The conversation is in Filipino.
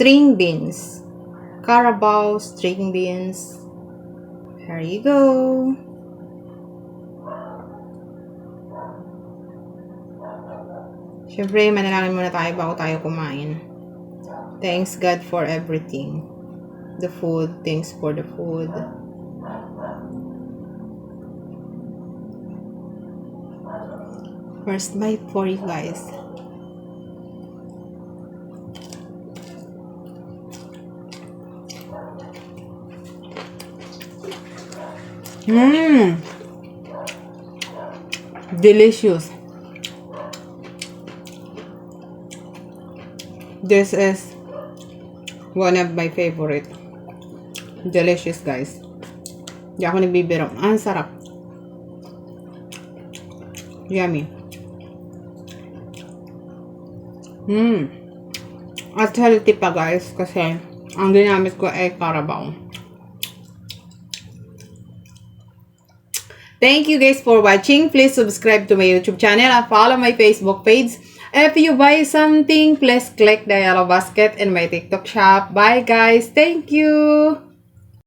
string beans. Carabao string beans. Here you go. Siyempre, manalangin muna tayo bago tayo kumain. Thanks God for everything. The food. Thanks for the food. First bite for you guys. Delicious. This is one of my favorite. Delicious, guys. Hindi ako nagbibiro. Ang sarap. Yummy. At healthy pa, guys, kasi ang ginamit ko ay Carabao. Thank you guys for watching. Please subscribe to my YouTube channel and follow my Facebook page. If you buy something, please click the yellow basket in my TikTok shop. Bye guys. Thank you.